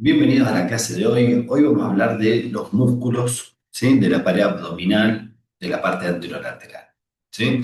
Bienvenidos a la clase de hoy. Hoy vamos a hablar de los músculos, ¿sí? De la pared abdominal, de la parte anterolateral, ¿sí?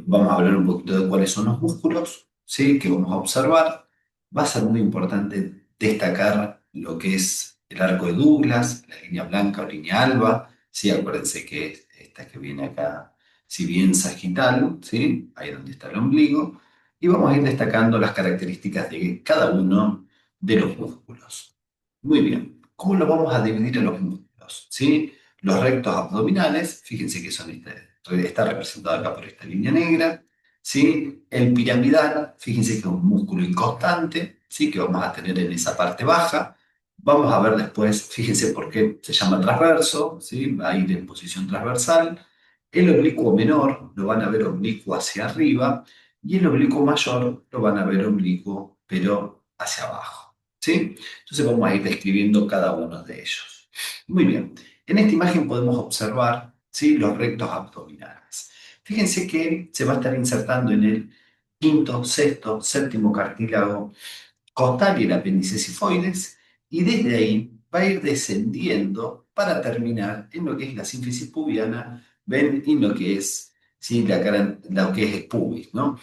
Vamos a hablar un poquito de cuáles son los músculos, ¿sí? Que vamos a observar. Va a ser muy importante destacar lo que es el arco de Douglas, la línea blanca o línea alba, ¿sí? Acuérdense que es esta que viene acá, si bien sagital, ¿sí? Ahí donde está el ombligo. Y vamos a ir destacando las características de cada uno de los músculos. Muy bien, ¿cómo lo vamos a dividir en los músculos? ¿Sí? Los rectos abdominales, fíjense que son está representado acá por esta línea negra. ¿Sí? El piramidal, fíjense que es un músculo inconstante, ¿sí? Que vamos a tener en esa parte baja. Vamos a ver después, fíjense por qué se llama transverso, ¿sí? Va a ir en posición transversal. El oblicuo menor lo van a ver oblicuo hacia arriba y el oblicuo mayor lo van a ver oblicuo, pero hacia abajo. ¿Sí? Entonces vamos a ir describiendo cada uno de ellos. Muy bien. En esta imagen podemos observar, ¿sí? Los rectos abdominales. Fíjense que se va a estar insertando en el quinto, sexto, séptimo cartílago costal y el apéndice sifoides, y desde ahí va a ir descendiendo para terminar en lo que es la sínfisis pubiana, ven, en lo que es, ¿sí? Lo que es el pubis, ¿no?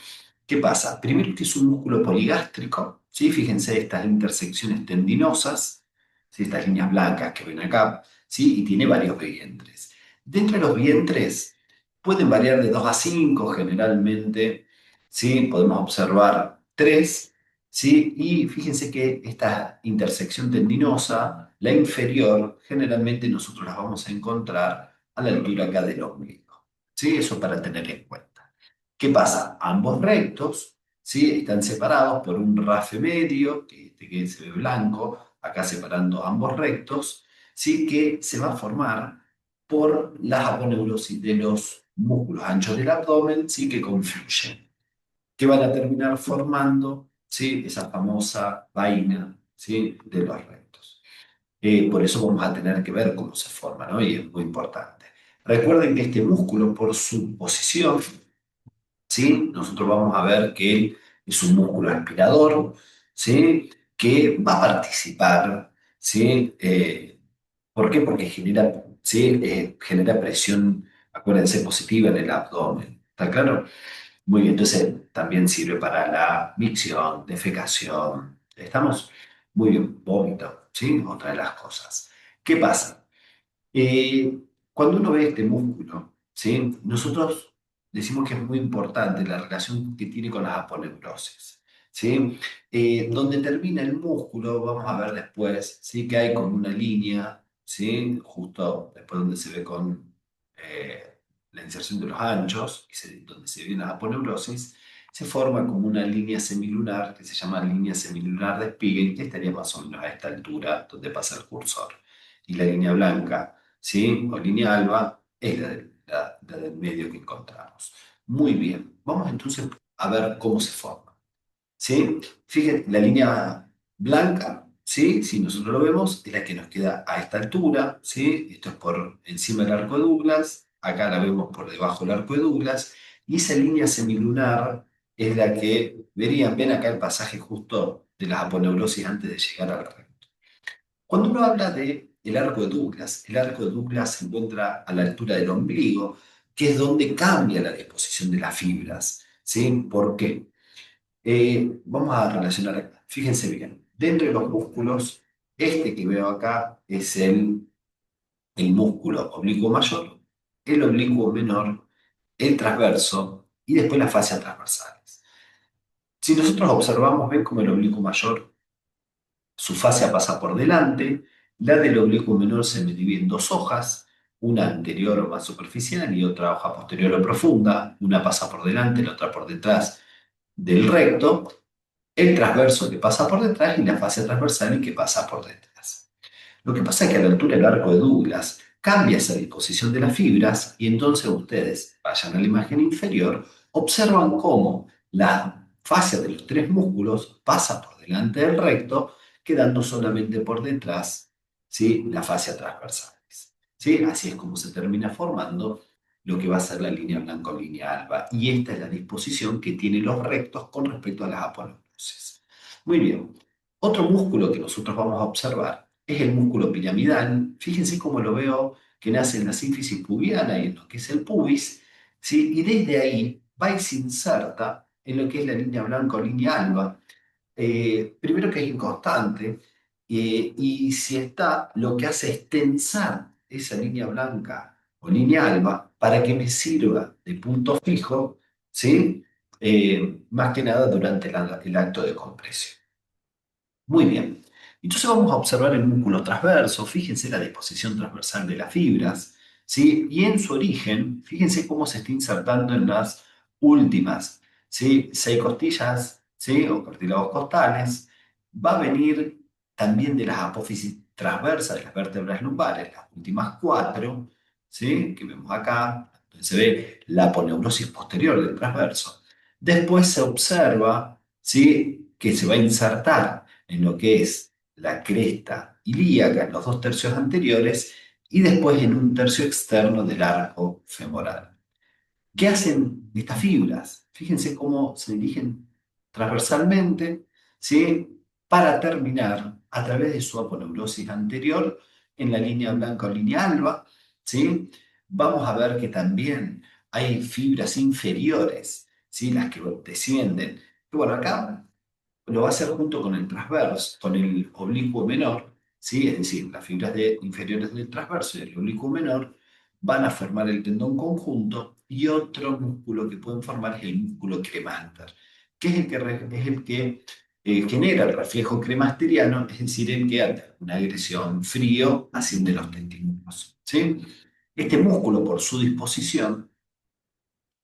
¿Qué pasa? Primero que es un músculo poligástrico, ¿sí? Fíjense estas intersecciones tendinosas, ¿sí? Estas líneas blancas que ven acá, ¿sí? Y tiene varios vientres. Dentro de los vientres pueden variar de 2 a 5 generalmente, ¿sí? Podemos observar 3, ¿sí? Y fíjense que esta intersección tendinosa, la inferior, generalmente nosotros las vamos a encontrar a la altura acá del ombligo, ¿sí? Eso para tener en cuenta. ¿Qué pasa? Ambos rectos, ¿sí? Están separados por un rafe medio, que se ve blanco, acá separando ambos rectos, ¿sí? Que se va a formar por las aponeurosis de los músculos anchos del abdomen, ¿sí? Que confluyen, que van a terminar formando, ¿sí? Esa famosa vaina, ¿sí? De los rectos. Por eso vamos a tener que ver cómo se forma, ¿no? Y es muy importante. Recuerden que este músculo, por su posición, ¿sí? Nosotros vamos a ver que él es un músculo aspirador, ¿sí? Que va a participar, ¿sí? ¿Por qué? Porque genera, ¿sí? Genera presión, acuérdense, positiva en el abdomen. ¿Está claro? Muy bien, entonces también sirve para la micción, defecación. ¿Estamos? Muy bien, vómito, ¿sí? Otra de las cosas. ¿Qué pasa? Eh, Cuando uno ve este músculo, ¿sí? Nosotros decimos que es muy importante la relación que tiene con las aponeurosis, ¿sí? Donde termina el músculo, vamos a ver después, ¿sí? Que hay como una línea, ¿sí? Justo después donde se ve con la inserción de los anchos, donde se ve la aponeurosis, se forma como una línea semilunar que se llama línea semilunar de Spiegel, que estaría más o menos a esta altura donde pasa el cursor. Y la línea blanca, ¿sí? O línea alba es la del medio que encontramos. Muy bien, vamos entonces a ver cómo se forma, ¿sí? Fíjense, la línea blanca, ¿sí? Si nosotros lo vemos, es la que nos queda a esta altura, ¿sí? Esto es por encima del arco de Douglas, acá la vemos por debajo del arco de Douglas, y esa línea semilunar es la que verían, ven acá el pasaje justo de las aponeurosis antes de llegar al recto. Cuando uno habla de el arco de Douglas se encuentra a la altura del ombligo, que es donde cambia la disposición de las fibras, ¿sí? ¿Por qué? Vamos a relacionar acá. Fíjense bien, dentro de los músculos, este que veo acá es el músculo oblicuo mayor, el oblicuo menor, el transverso y después las fascias transversales. Si nosotros observamos, ven como el oblicuo mayor, su fascia pasa por delante, la del oblicuo menor se divide en dos hojas, una anterior o más superficial y otra hoja posterior o profunda, una pasa por delante, la otra por detrás del recto, el transverso que pasa por detrás y la fascia transversal que pasa por detrás. Lo que pasa es que a la altura del arco de Douglas cambia esa disposición de las fibras y entonces ustedes vayan a la imagen inferior, observan cómo la fascia de los tres músculos pasa por delante del recto, quedando solamente por detrás, ¿sí? La fascia transversales. ¿Sí? Así es como se termina formando lo que va a ser la línea blanco-línea alba. Y esta es la disposición que tienen los rectos con respecto a las aponeurosis. Muy bien. Otro músculo que nosotros vamos a observar es el músculo piramidal. Fíjense cómo lo veo que nace en la sínfisis pubiana y en lo que es el pubis, ¿sí? Y desde ahí va y se inserta en lo que es la línea blanca o línea alba. Primero que es inconstante, y si está, lo que hace es tensar esa línea blanca o línea alba para que me sirva de punto fijo, ¿sí? Más que nada durante el acto de compresión. Muy bien. Entonces vamos a observar el músculo transverso. Fíjense la disposición transversal de las fibras, ¿sí? Y en su origen, fíjense cómo se está insertando en las últimas, ¿sí? Seis costillas, ¿sí? O cartílagos costales. Va a venir también de las apófisis transversas de las vértebras lumbares, las últimas cuatro, ¿sí? Que vemos acá. Entonces se ve la aponeurosis posterior del transverso. Después se observa, ¿sí? Que se va a insertar en lo que es la cresta ilíaca en los dos tercios anteriores y después en un tercio externo del arco femoral. ¿Qué hacen estas fibras? Fíjense cómo se dirigen transversalmente, ¿sí? Para terminar a través de su aponeurosis anterior en la línea blanca o línea alba, ¿sí? Vamos a ver que también hay fibras inferiores, ¿sí? Las que descienden. Y bueno, acá lo va a hacer junto con el transverso, con el oblicuo menor, ¿sí? Es decir, las fibras inferiores del transverso y el oblicuo menor van a formar el tendón conjunto y otro músculo que pueden formar es el músculo cremaster, que es el que genera el reflejo cremasteriano, es decir, el que ante una agresión frío asciende los testículos, ¿sí? Este músculo, por su disposición,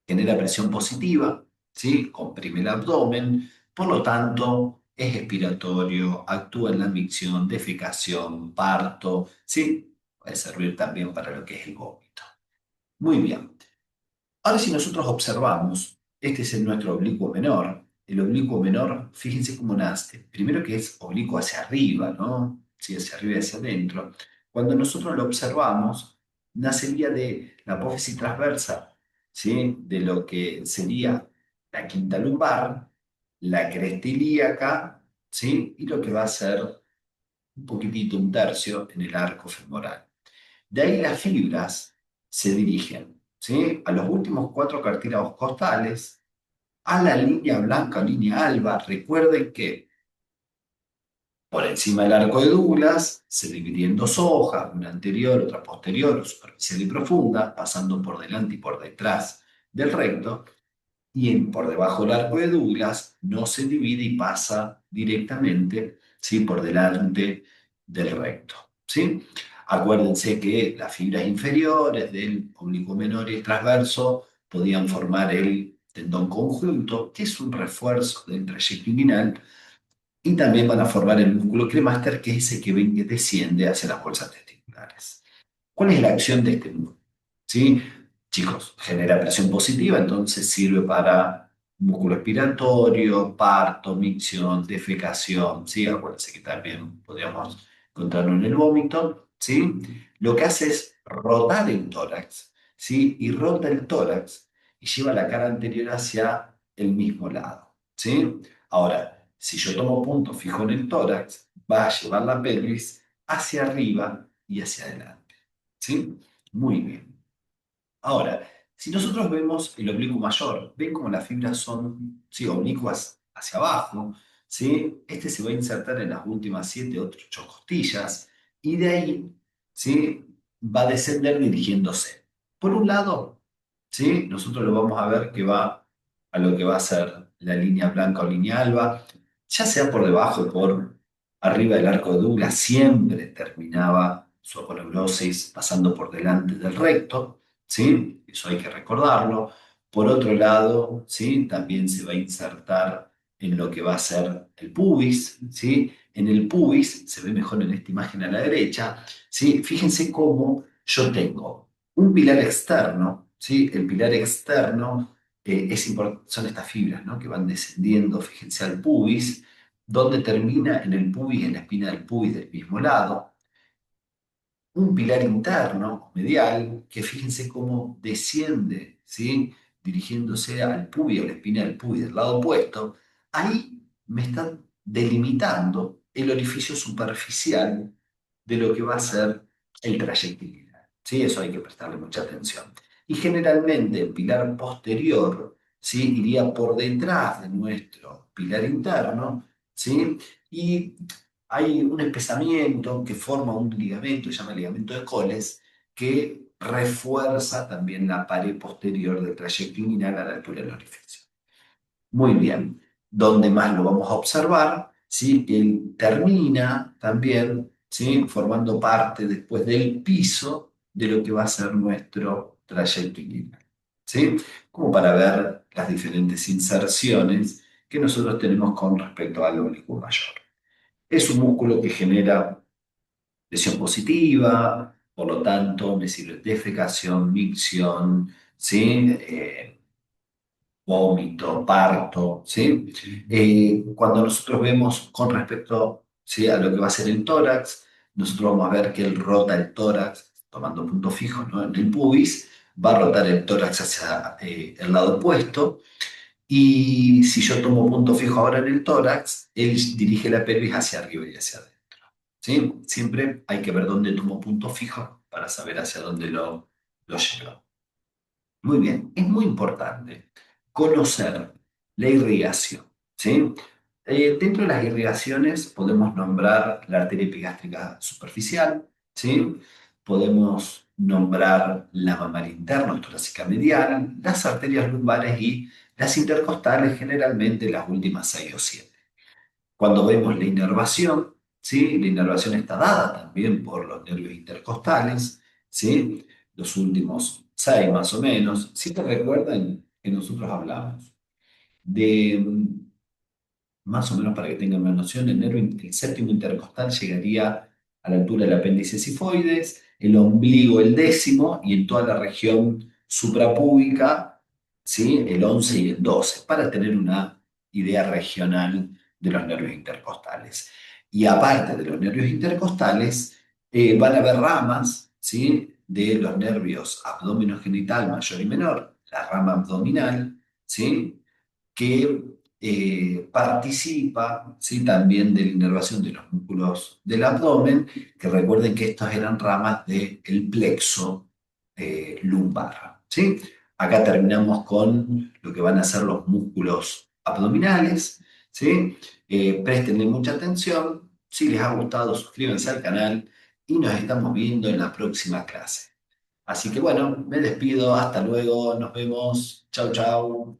genera presión positiva, ¿sí? Comprime el abdomen, por lo tanto es expiratorio, actúa en la micción, defecación, parto, ¿sí? Puede servir también para lo que es el vómito. Muy bien. Ahora si nosotros observamos, este es nuestro oblicuo menor. El oblicuo menor, fíjense cómo nace. Primero que es oblicuo hacia arriba, ¿no? Sí, hacia arriba y hacia adentro. Cuando nosotros lo observamos, nacería de la apófisis transversa, ¿sí? De lo que sería la quinta lumbar, la cresta ilíaca, ¿sí? Y lo que va a ser un poquitito, un tercio, en el arco femoral. De ahí las fibras se dirigen, ¿sí? A los últimos cuatro cartílagos costales, a la línea blanca, línea alba. Recuerden que por encima del arco de Douglas se dividía en dos hojas, una anterior, otra posterior, superficial y profunda, pasando por delante y por detrás del recto, y por debajo del arco de Douglas no se divide y pasa directamente, ¿sí? Por delante del recto, ¿sí? Acuérdense que las fibras inferiores del oblicuo menor y el transverso podían formar el tendón conjunto, que es un refuerzo del trayecto inguinal, y también van a formar el músculo cremaster, que es ese que ven que desciende hacia las bolsas testiculares. ¿Cuál es la acción de este músculo? ¿Sí? Chicos, genera presión positiva, entonces sirve para músculo expiratorio, parto, micción, defecación, ¿sí? Acuérdense que también podríamos encontrarlo en el vómito, ¿sí? Lo que hace es rotar el tórax, ¿sí? Y rota el tórax y lleva la cara anterior hacia el mismo lado, ¿sí? Ahora, si yo tomo punto fijo en el tórax, va a llevar la pelvis hacia arriba y hacia adelante, ¿sí? Muy bien. Ahora, si nosotros vemos el oblicuo mayor, ven como las fibras son, sí, oblicuas hacia abajo, ¿sí? Este se va a insertar en las últimas 7 o 8 costillas y de ahí, ¿sí? Va a descender dirigiéndose. Por un lado, ¿sí? Nosotros lo vamos a ver que va a lo que va a ser la línea blanca o línea alba, ya sea por debajo o por arriba del arco de Douglas, siempre terminaba su aponeurosis pasando por delante del recto, ¿sí? Eso hay que recordarlo. Por otro lado, ¿sí? También se va a insertar en lo que va a ser el pubis, ¿sí? En el pubis, se ve mejor en esta imagen a la derecha, ¿sí? Fíjense cómo yo tengo un pilar externo, ¿sí? El pilar externo son estas fibras, ¿no? Que van descendiendo, fíjense, al pubis, donde termina en el pubis, en la espina del pubis del mismo lado, un pilar interno, medial, que fíjense cómo desciende, ¿sí? Dirigiéndose al pubis, a la espina del pubis del lado opuesto. Ahí me están delimitando el orificio superficial de lo que va a ser el trayecto iliac. ¿Sí? Eso hay que prestarle mucha atención. Y generalmente el pilar posterior, ¿sí? Iría por detrás de nuestro pilar interno, ¿sí? Y hay un espesamiento que forma un ligamento, se llama ligamento de Coles, que refuerza también la pared posterior del trayecto inguinal a la altura del orificio. Muy bien. ¿Dónde más lo vamos a observar? ¿Sí? Él termina también, ¿sí? Formando parte después del piso de lo que va a ser nuestro trayecto inguinal. ¿Sí? Como para ver las diferentes inserciones que nosotros tenemos con respecto al oblicuo mayor. Es un músculo que genera lesión positiva, por lo tanto, me sirve defecación, micción, ¿sí? Vómito, parto, ¿sí? Cuando nosotros vemos con respecto, ¿sí? A lo que va a ser el tórax, nosotros vamos a ver que él rota el tórax, tomando punto fijo, ¿no? En el pubis, va a rotar el tórax hacia el lado opuesto, y si yo tomo punto fijo ahora en el tórax, él dirige la pelvis hacia arriba y hacia adentro. ¿Sí? Siempre hay que ver dónde tomo punto fijo para saber hacia dónde lo llevo. Muy bien, es muy importante conocer la irrigación. ¿Sí? Dentro de las irrigaciones podemos nombrar la arteria epigástrica superficial, ¿sí? Podemos nombrar la mamaria interna o torácica medial, las arterias lumbares y las intercostales, generalmente las últimas 6 o 7. Cuando vemos la inervación, ¿sí? La inervación está dada también por los nervios intercostales, ¿sí? Los últimos 6 más o menos. Si te recuerdan que nosotros hablamos de, más o menos para que tengan una noción, el séptimo intercostal llegaría a la altura del apéndice sifoides, el ombligo el décimo y en toda la región suprapúbica, ¿sí? El 11 y el 12, para tener una idea regional de los nervios intercostales. Y aparte de los nervios intercostales, van a haber ramas, ¿sí? De los nervios abdominogenital mayor y menor, la rama abdominal, ¿sí? Que participa, ¿sí? También de la inervación de los músculos del abdomen, que recuerden que estas eran ramas del plexo lumbar. ¿Sí? Acá terminamos con lo que van a ser los músculos abdominales. ¿Sí? Préstenle mucha atención. Si les ha gustado, suscríbanse al canal y nos estamos viendo en la próxima clase. Así que bueno, me despido, hasta luego, nos vemos, chau chau.